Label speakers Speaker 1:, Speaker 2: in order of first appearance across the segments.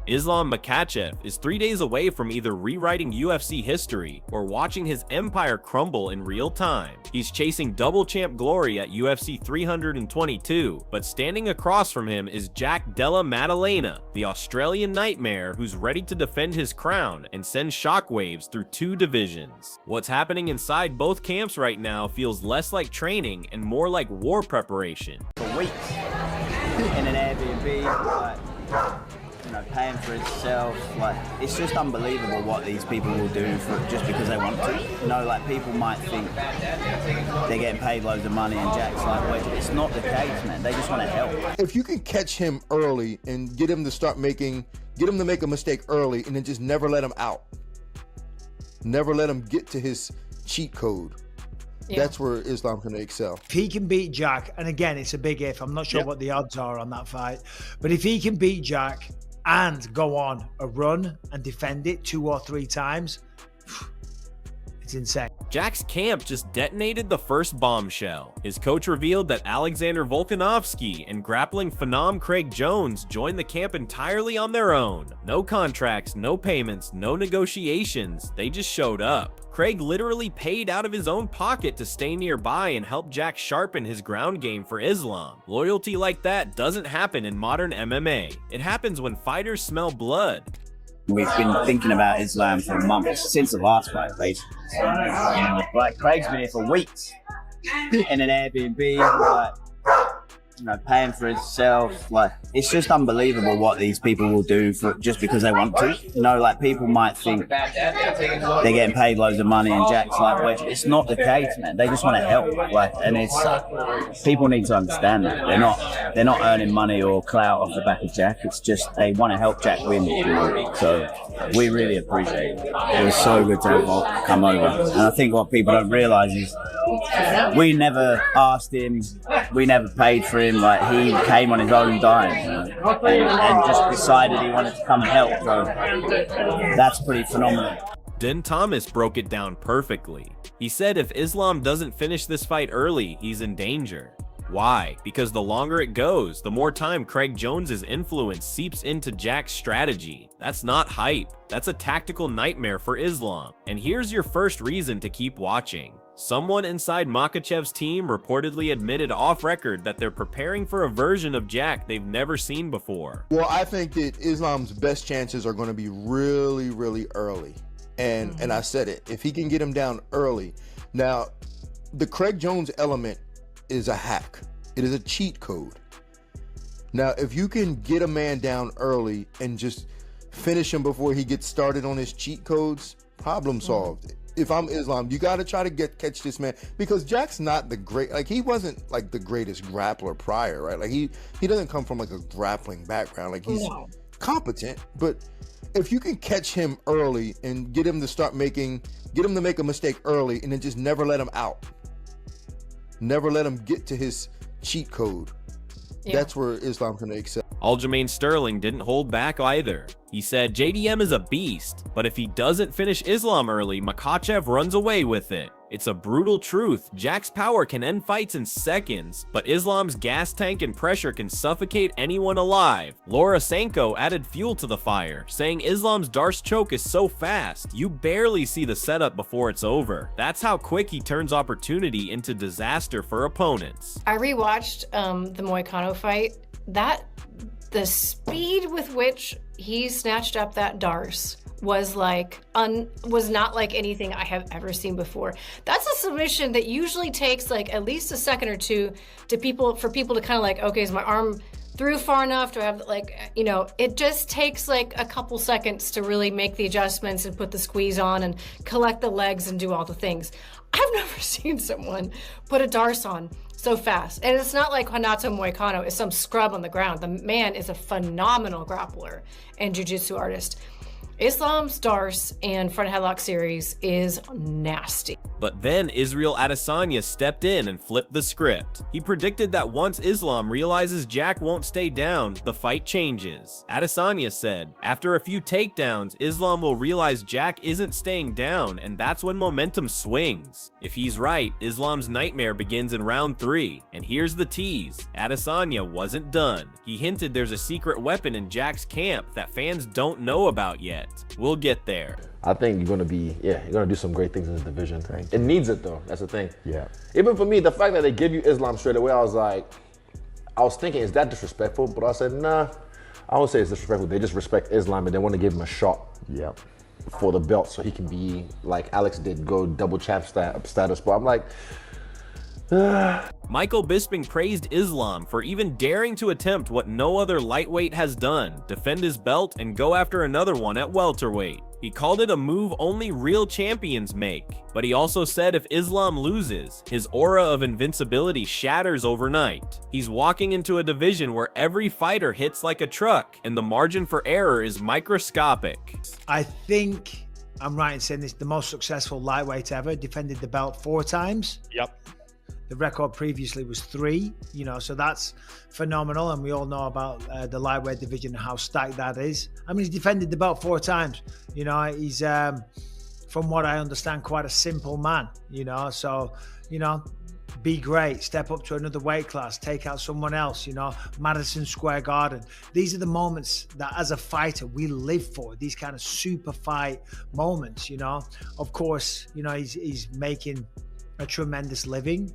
Speaker 1: Islam Makhachev is 3 days away from either rewriting UFC history or watching his empire crumble in real time. He's chasing double champ glory at UFC 322, but standing across from him is Della Maddalena, the Australian nightmare who's ready to defend his crown and send shockwaves through 2 divisions. What's happening inside both camps right now feels less like training and more like war preparation.
Speaker 2: For weeks in an Airbnb, paying for itself, it's just unbelievable what these people will do just because they want to. People might think they're getting paid loads of money and Jack's like, wait, it's not the case, man. They just want to help.
Speaker 3: If you can catch him early and get him to make a mistake early and then just never let him out. Never let him get to his cheat code. Yeah. That's where Islam's going to excel.
Speaker 4: If he can beat Jack, and again, it's a big if, I'm not sure what the odds are on that fight, but if he can beat Jack and go on a run and defend it 2 or 3 times, it's insane.
Speaker 1: Jack's camp just detonated the first bombshell. His coach revealed that Alexander Volkanovski and grappling phenom Craig Jones joined the camp entirely on their own. No contracts, no payments, no negotiations. They just showed up. Craig literally paid out of his own pocket to stay nearby and help Jack sharpen his ground game for Islam. Loyalty like that doesn't happen in modern MMA. It happens when fighters smell blood.
Speaker 2: We've been thinking about Islam for months, since the last fight, basically. Craig's been here for weeks in an Airbnb, paying for itself. It's just unbelievable what these people will do just because they want to. People might think they're getting paid loads of money and Jack's like, wait, it's not the case, man. They just want to help. And people need to understand that. They're not earning money or clout off the back of Jack. It's just they want to help Jack win. So we really appreciate it. It was so good to have Volk come over. And I think what people don't realise is we never asked him, we never paid for him. He came on his own dime and just decided he wanted to come and help. So that's pretty phenomenal.
Speaker 1: Den Thomas broke it down perfectly. He said if Islam doesn't finish this fight early, he's in danger. Why? Because the longer it goes, the more time Craig Jones's influence seeps into Jack's strategy. That's not hype. That's a tactical nightmare for Islam. And here's your first reason to keep watching. Someone inside Makhachev's team reportedly admitted off record that they're preparing for a version of Jack they've never seen before.
Speaker 3: Well, I think that Islam's best chances are going to be really, really early. And I said it, if he can get him down early. Now, the Craig Jones element is a hack. It is a cheat code. Now, if you can get a man down early and just finish him before he gets started on his cheat codes, problem solved. If I'm Islam, you got to try to catch this man, because Jack's not the great, he wasn't the greatest grappler prior, right? He doesn't come from a grappling background. He's competent, but if you can catch him early and get him to make a mistake early and then just never let him out. Never let him get to his cheat code. Yeah. That's where Islam's going to excel.
Speaker 1: Aljamain Sterling didn't hold back either. He said JDM is a beast, but if he doesn't finish Islam early, Makhachev runs away with it. It's a brutal truth. Jack's power can end fights in seconds, but Islam's gas tank and pressure can suffocate anyone alive. Laura Sanko added fuel to the fire, saying Islam's Darce choke is so fast, you barely see the setup before it's over. That's how quick he turns opportunity into disaster for opponents.
Speaker 5: I rewatched the Moicano fight. The speed with which he snatched up that Darce was not like anything I have ever seen before. That's a submission that usually takes at least a second or two for people to kind of okay, is my arm through far enough? Do I have it just takes a couple seconds to really make the adjustments and put the squeeze on and collect the legs and do all the things. I've never seen someone put a Darce on so fast. And it's not like Renato Moicano is some scrub on the ground. The man is a phenomenal grappler and jiu-jitsu artist. Islam's Darce and front headlock series is nasty.
Speaker 1: But then Israel Adesanya stepped in and flipped the script. He predicted that once Islam realizes Jack won't stay down, the fight changes. Adesanya said, after a few takedowns, Islam will realize Jack isn't staying down, and that's when momentum swings. If he's right, Islam's nightmare begins in round 3. And here's the tease. Adesanya wasn't done. He hinted there's a secret weapon in Jack's camp that fans don't know about yet. We'll get there.
Speaker 6: I think you're gonna do some great things in this division. It needs it though, that's the thing. Yeah. Even for me, the fact that they give you Islam straight away, I was thinking, is that disrespectful? But I said, nah, I won't say it's disrespectful. They just respect Islam and they want to give him a shot for the belt so he can be, like Alex did, go double champ status. But I'm like,
Speaker 1: Michael Bisping praised Islam for even daring to attempt what no other lightweight has done, defend his belt and go after another one at welterweight. He called it a move only real champions make, but he also said if Islam loses, his aura of invincibility shatters overnight. He's walking into a division where every fighter hits like a truck, and the margin for error is microscopic.
Speaker 4: I think I'm right in saying this, the most successful lightweight ever, defended the belt 4 times.
Speaker 7: Yep.
Speaker 4: The record previously was 3, so that's phenomenal. And we all know about the lightweight division and how stacked that is. I mean, he's defended the belt 4 times. He's, from what I understand, quite a simple man, so, be great, step up to another weight class, take out someone else, Madison Square Garden. These are the moments that as a fighter we live for, these kind of super fight moments, Of course, he's making a tremendous living.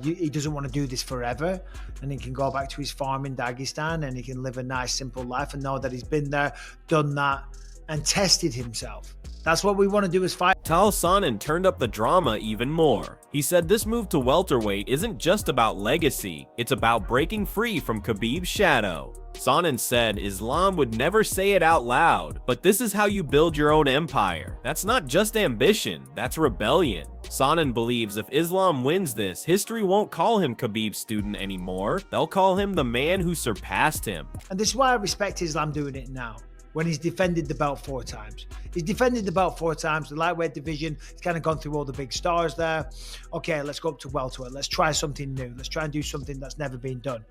Speaker 4: He doesn't want to do this forever, and he can go back to his farm in Dagestan and he can live a nice simple life and know that he's been there, done that, and tested himself. That's what we want to do as fighters.
Speaker 1: Tal Sonnen turned up the drama even more. He said this move to welterweight isn't just about legacy, it's about breaking free from Khabib's shadow. Sonnen said Islam would never say it out loud, but this is how you build your own empire. That's not just ambition, that's rebellion. Sonnen believes if Islam wins this, history won't call him Khabib's student anymore. They'll call him the man who surpassed him.
Speaker 4: And this is why I respect Islam doing it now, when he's defended the belt 4 times. He's defended the belt 4 times, the lightweight division. He's kind of gone through all the big stars there. Okay, let's go up to welterweight. Let's try something new. Let's try and do something that's never been done.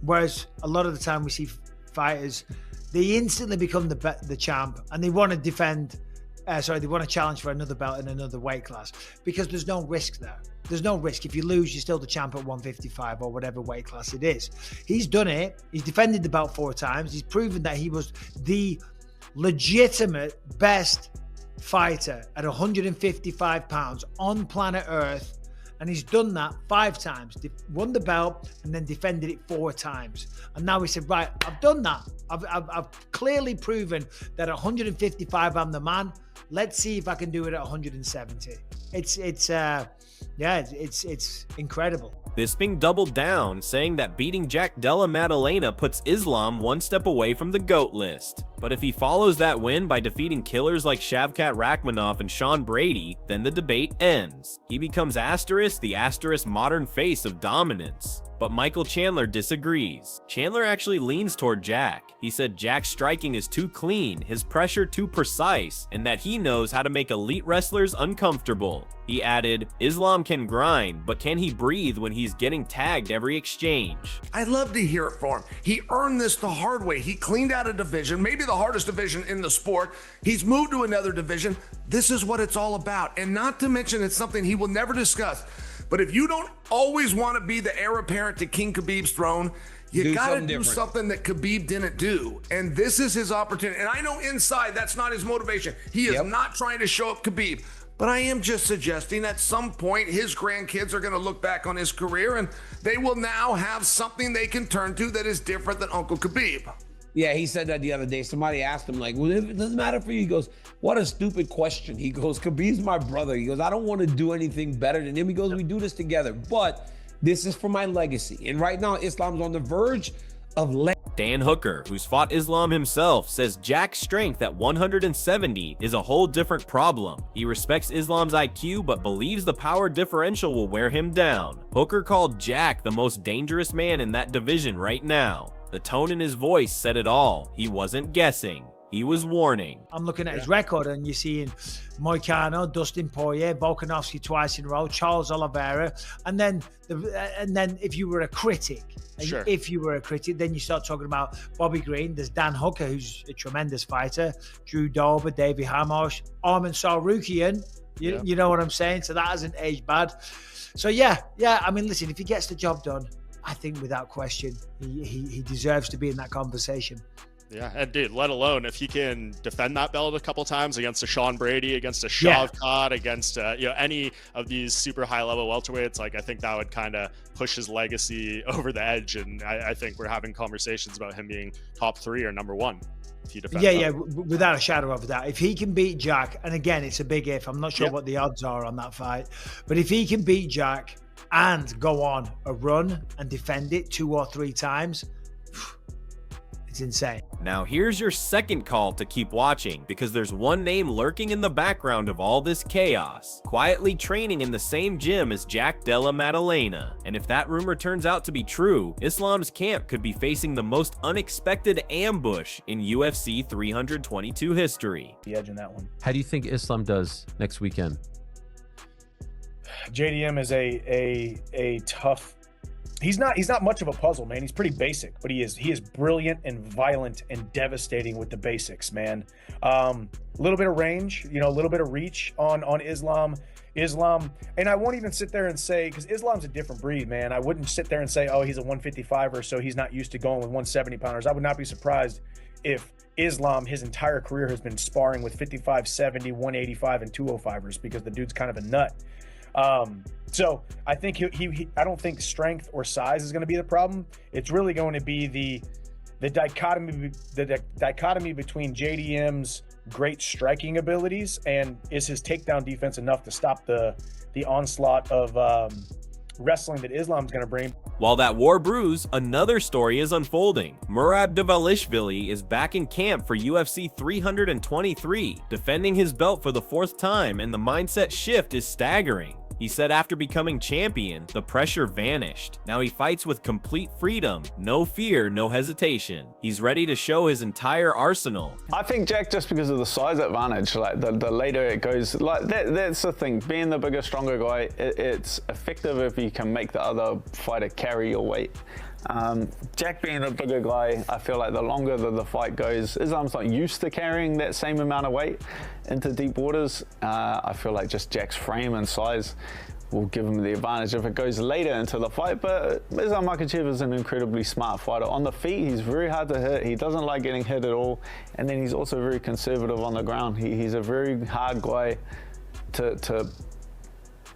Speaker 4: Whereas a lot of the time we see fighters, they instantly become the champ and they want to defend, they want to challenge for another belt in another weight class because there's no risk there. There's no risk. If you lose, you're still the champ at 155 or whatever weight class it is. He's done it. He's defended the belt 4 times. He's proven that he was the legitimate best fighter at 155 pounds on planet Earth. And he's done that 5 times, won the belt and then defended it 4 times. And now he said, right, I've done that. I've clearly proven that at 155, I'm the man. Let's see if I can do it at 170. It's incredible.
Speaker 1: Bisping doubled down, saying that beating Jack Della Maddalena puts Islam 1 step away from the GOAT list. But if he follows that win by defeating killers like Shavkat Rakhmonov and Sean Brady, then the debate ends. He becomes the modern face of dominance. But Michael Chandler disagrees. Chandler actually leans toward Jack. He said Jack's striking is too clean, his pressure too precise, and that he knows how to make elite wrestlers uncomfortable. He added, Islam can grind, but can he breathe when he's getting tagged every exchange?
Speaker 7: I'd love to hear it for him. He earned this the hard way. He cleaned out a division, maybe the hardest division in the sport. He's moved to another division. This is what it's all about. And not to mention, it's something he will never discuss. But if you don't always want to be the heir apparent to King Khabib's throne, you got to do something that Khabib didn't do. And this is his opportunity. And I know inside that's not his motivation. He is not trying to show up Khabib. But I am just suggesting at some point his grandkids are going to look back on his career and they will now have something they can turn to that is different than Uncle Khabib.
Speaker 8: Yeah, he said that the other day. Somebody asked him, like, well, it doesn't matter for you. He goes, what a stupid question. He goes, Khabib's my brother. He goes, I don't want to do anything better than him. He goes, we do this together, but this is for my legacy. And right now, Islam's on the verge of
Speaker 1: Dan Hooker, who's fought Islam himself, says Jack's strength at 170 is a whole different problem. He respects Islam's IQ, but believes the power differential will wear him down. Hooker called Jack the most dangerous man in that division right now. The tone in his voice said it all. He wasn't guessing. he was warning.
Speaker 4: I'm looking at his record, and you're seeing Moicano, Dustin Poirier, Volkanovski twice in a row, Charles Oliveira, and then if you were a critic, then you start talking about Bobby Green. There's Dan Hooker, who's a tremendous fighter, Drew Dober, Davey Hamosh, Arman Sarukian. You know what I'm saying? So that hasn't aged bad. So yeah. I mean, listen, if he gets the job done, I think without question, he deserves to be in that conversation.
Speaker 9: Yeah, and dude, let alone if he can defend that belt a couple times against a Sean Brady, against a Shavkat, against any of these super high level welterweights, like I think that would kind of push his legacy over the edge. And I think we're having conversations about him being top 3 or number 1. If he defends
Speaker 4: without a shadow of a doubt. If he can beat Jack, and again, it's a big if. I'm not sure what the odds are on that fight, but if he can beat Jack and go on a run and defend it 2 or 3 times, it's insane.
Speaker 1: Now here's your second call to keep watching, because there's one name lurking in the background of all this chaos, quietly training in the same gym as Jack Della Maddalena. And if that rumor turns out to be true, Islam's camp could be facing the most unexpected ambush in UFC 322 history.
Speaker 10: The edge in that one.
Speaker 11: How do you think Islam does next weekend?
Speaker 10: JDM is a tough. He's not much of a puzzle, man. He's pretty basic, but he is brilliant and violent and devastating with the basics, man. A little bit of range, a little bit of reach on Islam, and I won't even sit there and say, because Islam's a different breed, man. I wouldn't sit there and say, oh, he's a 155er, so he's not used to going with 170 pounders. I would not be surprised if Islam, his entire career, has been sparring with 55, 70, 185, and 205ers, because the dude's kind of a nut. So I think I don't think strength or size is going to be the problem. It's really going to be the dichotomy between JDM's great striking abilities and is his takedown defense enough to stop the onslaught of wrestling that Islam's going to bring.
Speaker 1: While that war brews, another story is unfolding. Merab Dvalishvili is back in camp for UFC 323, defending his belt for the 4th time, and the mindset shift is staggering. He said after becoming champion, the pressure vanished. Now he fights with complete freedom, no fear, no hesitation. He's ready to show his entire arsenal.
Speaker 12: I think Jack, just because of the size advantage, like the later it goes, like that's the thing. Being the bigger, stronger guy, it's effective if you can make the other fighter carry your weight. Jack being the bigger guy, I feel like the longer the fight goes, Islam's not used to carrying that same amount of weight into deep waters. I feel like just Jack's frame and size will give him the advantage if it goes later into the fight. But Islam Makhachev is an incredibly smart fighter. On the feet, he's very hard to hit. He doesn't like getting hit at all. And then he's also very conservative on the ground. He's a very hard guy to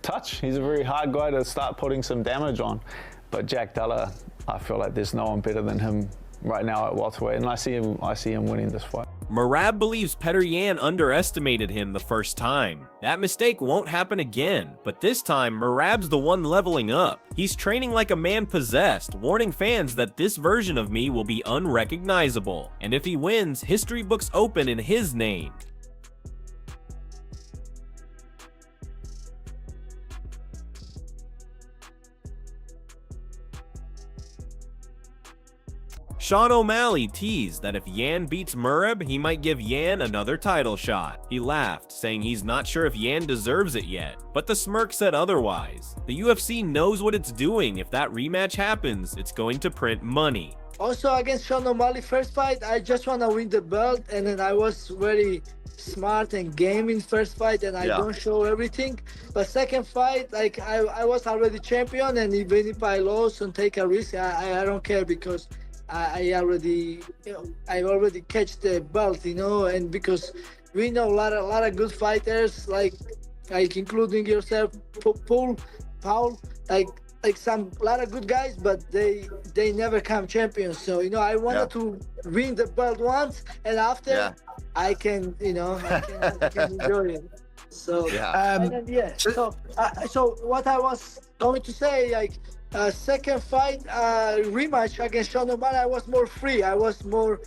Speaker 12: touch. He's a very hard guy to start putting some damage on. But Jack Della, I feel like there's no one better than him right now at welterweight, and I see him winning this fight.
Speaker 1: Merab believes Petr Yan underestimated him the first time. That mistake won't happen again, but this time Merab's the one leveling up. He's training like a man possessed, warning fans that this version of me will be unrecognizable, and if he wins, history books open in his name. Sean O'Malley teased that if Yan beats Merab, he might give Yan another title shot. He laughed, saying he's not sure if Yan deserves it yet, but the smirk said otherwise. The UFC knows what it's doing. If that rematch happens, it's going to print money.
Speaker 13: Also against Sean O'Malley first fight, I just want to win the belt, and then I was very smart and game in first fight, and I don't show everything. But second fight, like I was already champion, and even if I lose and take a risk, I don't care, because I already catch the belt, and because we know a lot of good fighters, like including yourself, Paul, like a lot of good guys, but they never come champions. So I wanted to win the belt once, and after I can I can enjoy it. So so what I was going to say, like, second fight rematch against Sean O'Malley, I was more free. I was more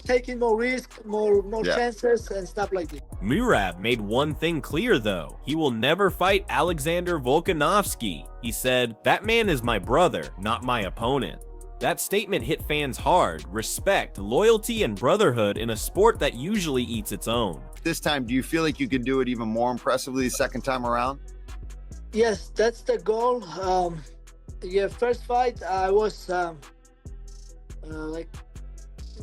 Speaker 13: taking more risk, more chances and stuff like that.
Speaker 1: Merab made one thing clear though. He will never fight Alexander Volkanovski. He said, "That man is my brother, not my opponent." That statement hit fans hard. Respect, loyalty, and brotherhood in a sport that usually eats its own.
Speaker 14: This time, do you feel like you can do it even more impressively the second time around?
Speaker 13: Yes, that's the goal. Yeah, first fight I was like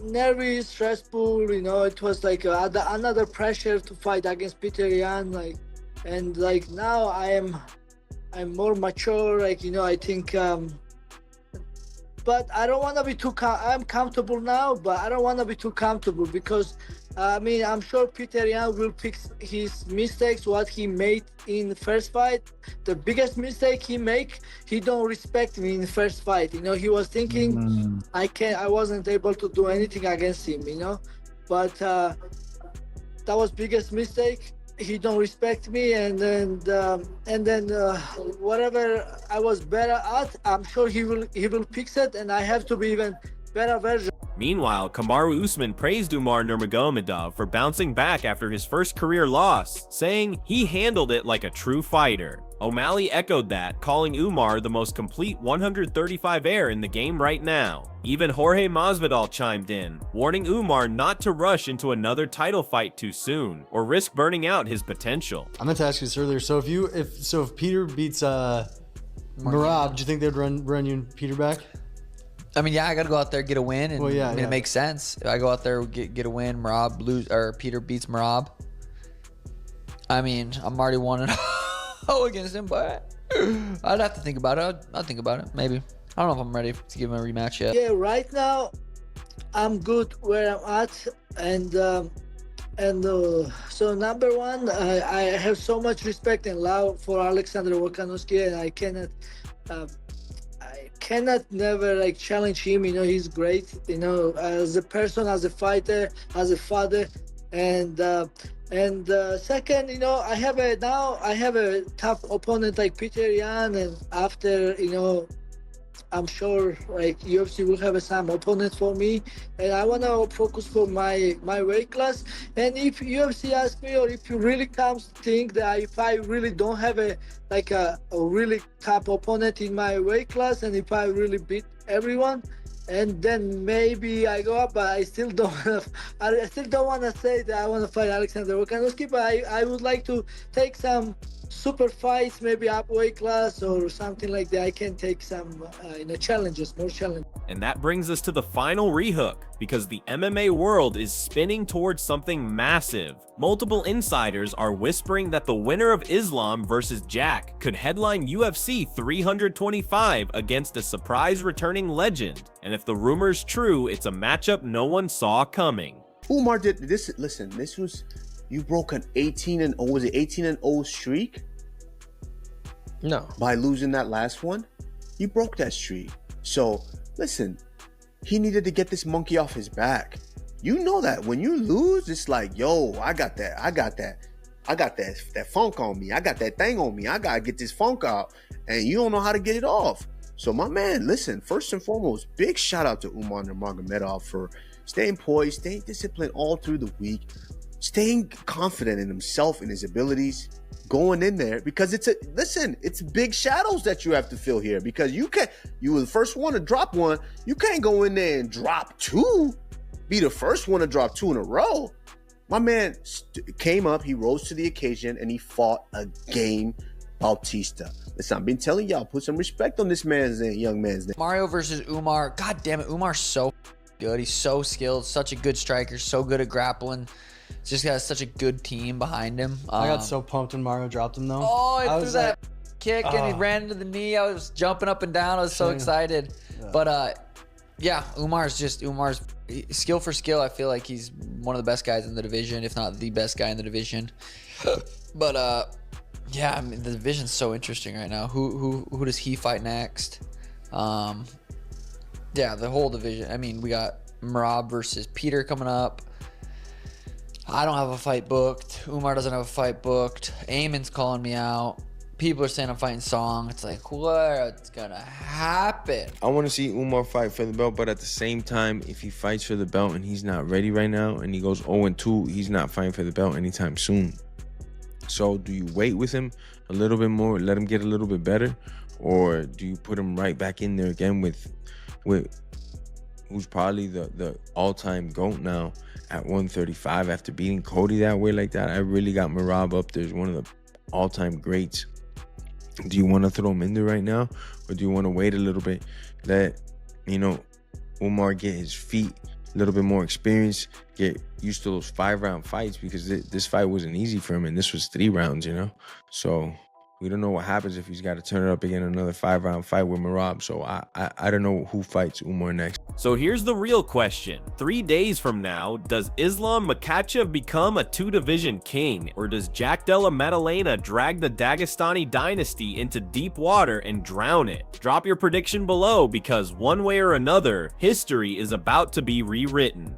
Speaker 13: nervous, stressful. You know, it was like another pressure to fight against Peter Yan. Like, and like now I'm more mature. Like, you know, I think. But I don't want to be too. I'm comfortable now, but I don't want to be too comfortable because, I mean, I'm sure Peter Yan will fix his mistakes, what he made in the first fight. The biggest mistake he don't respect me in the first fight. You know, he was thinking I wasn't able to do anything against him. You know, but that was biggest mistake. He don't respect me, and then whatever I was better at, I'm sure he will fix it, and I have to be even better version.
Speaker 1: Meanwhile, Kamaru Usman praised Umar Nurmagomedov for bouncing back after his first career loss, saying he handled it like a true fighter. O'Malley echoed that, calling Umar the most complete 135er in the game right now. Even Jorge Masvidal chimed in, warning Umar not to rush into another title fight too soon, or risk burning out his potential.
Speaker 15: I meant to ask you this earlier. So if Peter beats Merab, do you think they'd run you and Peter back?
Speaker 16: I mean, yeah, I got to go out there, get a win, and it makes sense. If I go out there, get a win, Merab lose, or Peter beats Merab. I mean, I'm already 1-0 against him, but I'd have to think about it. I'll think about it, maybe. I don't know if I'm ready to give him a rematch yet.
Speaker 13: Yeah, right now, I'm good where I'm at, and so number one, I have so much respect and love for Alexander Volkanovski, and I cannot never like challenge him. You know, he's great, you know, as a person, as a fighter, as a father, and second, you know, I have a tough opponent like Peter Yan, and after, you know, I'm sure like UFC will have some opponent for me, and I want to focus for my weight class. And if UFC asks me, or if you really comes to think that if I really don't have a really top opponent in my weight class, and if I really beat everyone, and then maybe I go up, but I still don't want to say that I want to fight Alexander Volkanovski, but I would like to take some super fights, maybe up weight class or something like that. I can take some challenges, more challenges.
Speaker 1: And that brings us to the final rehook, because the MMA world is spinning towards something massive. Multiple insiders are whispering that the winner of Islam versus Jack could headline UFC 325 against a surprise returning legend. And if the rumor's true, it's a matchup no one saw coming.
Speaker 17: Umar did this. Listen, this was, you broke an 18-0, was it 18-0 streak?
Speaker 6: No.
Speaker 17: By losing that last one? You broke that streak. So, listen, he needed to get this monkey off his back. You know that when you lose, it's like, yo, I got that funk on me. I got that thing on me. I gotta get this funk out. And you don't know how to get it off. So my man, listen, first and foremost, big shout out to Umar Nurmagomedov for staying poised, staying disciplined all through the week, staying confident in himself and his abilities, going in there, because it's big shadows that you have to fill here, because you were the first one to drop one. You can't go in there and drop two, be the first one to drop two in a row. My man came up, he rose to the occasion, and he fought a game Bautista. Listen, I've been telling y'all, put some respect on this young man's name.
Speaker 16: Mario versus Umar. God damn it, Umar's so good. He's so skilled, such a good striker, so good at grappling. Just got such a good team behind him.
Speaker 15: I got so pumped when Mario dropped him, though.
Speaker 16: Oh, he threw that kick and he ran into the knee. I was jumping up and down. I was so excited. Yeah. But yeah, Umar's skill for skill. I feel like he's one of the best guys in the division, if not the best guy in the division. But yeah, I mean, the division's so interesting right now. Who does he fight next? Yeah, the whole division. I mean, we got Merab versus Peter coming up. I don't have a fight booked. Umar doesn't have a fight booked. Eamon's calling me out. People are saying I'm fighting Song. It's like, what's gonna happen?
Speaker 18: I want to see Umar fight for the belt, but at the same time, if he fights for the belt and he's not ready right now and he goes 0-2, he's not fighting for the belt anytime soon. So do you wait with him a little bit more, let him get a little bit better, or do you put him right back in there again with with who's probably the all-time GOAT now at 135 after beating Cody that way like that. I really got Merab up there as one of the all-time greats. Do you want to throw him in there right now, or do you want to wait a little bit, let, you know, Umar get his feet, a little bit more experience, get used to those 5-round fights, because this fight wasn't easy for him, and this was 3 rounds, you know? So we don't know what happens if he's got to turn it up again, another 5-round fight with Merab. So I don't know who fights Umar next.
Speaker 1: So here's the real question. 3 days from now, does Islam Makhachev become a 2-division king, or does Jack Della Maddalena drag the Dagestani dynasty into deep water and drown it? Drop your prediction below, because one way or another, history is about to be rewritten.